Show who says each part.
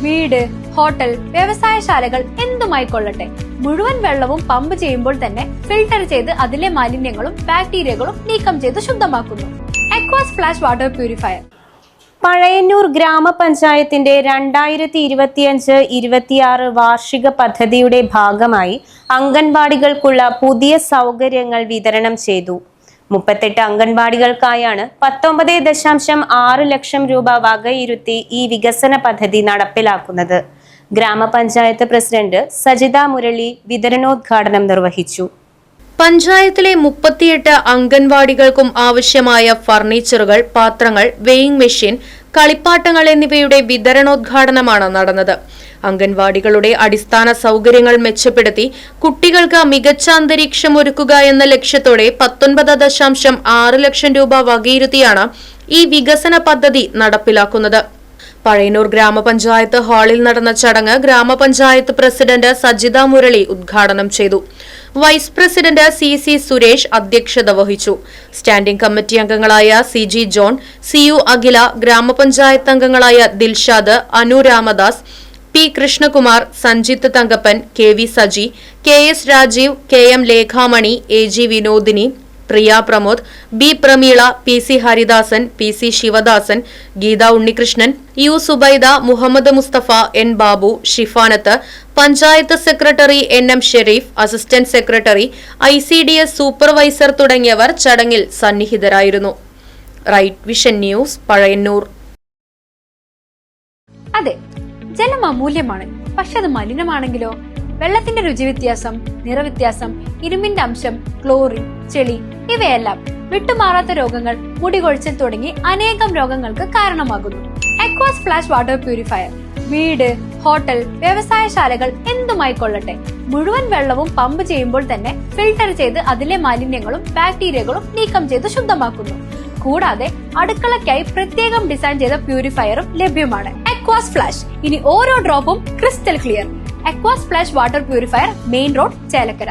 Speaker 1: വീട്, ഹോട്ടൽ, വ്യവസായശാലകൾ എന്തുമായിക്കൊള്ളട്ടെ, മുഴുവൻ വെള്ളവും പമ്പ് ചെയ്യുമ്പോൾ തന്നെ ഫിൽട്ടർ ചെയ്ത് അതിലെ മാലിന്യങ്ങളും ബാക്ടീരിയകളും നീക്കം ചെയ്ത് ശുദ്ധമാക്കുന്നു. അക്വാസ് ഫ്ലാഷ് വാട്ടർ പ്യൂരിഫയർ.
Speaker 2: പഴയന്നൂർ ഗ്രാമപഞ്ചായത്തിന്റെ 2025-26 വാർഷിക പദ്ധതിയുടെ ഭാഗമായി അംഗൻവാടികൾക്കുള്ള പുതിയ സൗകര്യങ്ങൾ വിതരണം ചെയ്തു. 38 അംഗൻവാടികൾക്കായാണ് 19.6 ലക്ഷം രൂപ വകയിരുത്തി ഈ വികസന പദ്ധതി നടപ്പിലാക്കുന്നത്. ഗ്രാമപഞ്ചായത്ത് പ്രസിഡന്റ് സജിത മുരളി വിതരണോദ്ഘാടനം നിർവഹിച്ചു.
Speaker 3: പഞ്ചായത്തിലെ 38 അംഗൻവാടികൾക്കും ആവശ്യമായ ഫർണിച്ചറുകൾ, പാത്രങ്ങൾ, വെയിങ് മെഷീൻ, കളിപ്പാട്ടങ്ങൾ എന്നിവയുടെ വിതരണോദ്ഘാടനമാണ് നടന്നത്. അംഗൻവാടികളുടെ അടിസ്ഥാന സൗകര്യങ്ങൾ മെച്ചപ്പെടുത്തി കുട്ടികൾക്ക് മികച്ച അന്തരീക്ഷം ഒരുക്കുക എന്ന ലക്ഷ്യത്തോടെ 19.6 ലക്ഷം രൂപ വകയിരുത്തിയാണ് ഈ വികസന പദ്ധതി നടപ്പിലാക്കുന്നത്. പഴയന്നൂർ ഗ്രാമപഞ്ചായത്ത് ഹാളിൽ നടന്ന ചടങ്ങ് ഗ്രാമപഞ്ചായത്ത് പ്രസിഡന്റ് സജിത മുരളി ഉദ്ഘാടനം ചെയ്തു. വൈസ് പ്രസിഡന്റ് CC സുരേഷ് അധ്യക്ഷത വഹിച്ചു. സ്റ്റാൻഡിംഗ് കമ്മിറ്റി അംഗങ്ങളായ CG John, CU Akhila, grama panchayat അംഗങ്ങളായ Dilshad, Anu Ramadas, P Krishnakumar, Sanjith Thankappan, KV Saji, KS Rajeev, KM Lekhamani, AG Vinodini, Priya Pramod, B Prameela, PC Haridasan, PC Sivadasan, Geetha Unnikrishnan, U Subaida, Muhammad Mustafa, N Babu, Shifanath, panchayat secretary NM Sharif, assistant secretary, ICDS supervisor തുടങ്ങിയവർ ചടങ്ങിൽ സന്നിഹിതരായിരുന്നു. Right vision news, Pazhayannur.
Speaker 1: അതെ, ജലം അമൂല്യമാണ്. പക്ഷെ അത് മലിനമാണെങ്കിലോ? വെള്ളത്തിന്റെ രുചി വ്യത്യാസം, നിറവ്യത്യാസം, ഇരുമ്പിന്റെ അംശം, ക്ലോറിൻ, ചെളി ഇവയെല്ലാം വിട്ടുമാറാത്ത രോഗങ്ങൾ, മുടികൊഴിച്ചിൽ തുടങ്ങി അനേകം രോഗങ്ങൾക്ക് കാരണമാകുന്നു. അക്വാസ് ഫ്ലാഷ് വാട്ടർ പ്യൂരിഫയർ. വീട്, ഹോട്ടൽ, വ്യവസായശാലകൾ എന്തുമായിക്കൊള്ളട്ടെ, മുഴുവൻ വെള്ളവും പമ്പ് ചെയ്യുമ്പോൾ തന്നെ ഫിൽട്ടർ ചെയ്ത് അതിലെ മാലിന്യങ്ങളും ബാക്ടീരിയകളും നീക്കം ചെയ്ത് ശുദ്ധമാക്കുന്നു. കൂടാതെ അടുക്കളയ്ക്കായി പ്രത്യേകം ഡിസൈൻ ചെയ്ത പ്യൂരിഫയറും ലഭ്യമാണ്. Aquas flash. ഇനി ഓരോ ഡ്രോപ്പും crystal clear. Aquas flash water purifier, main road, Chelakkara.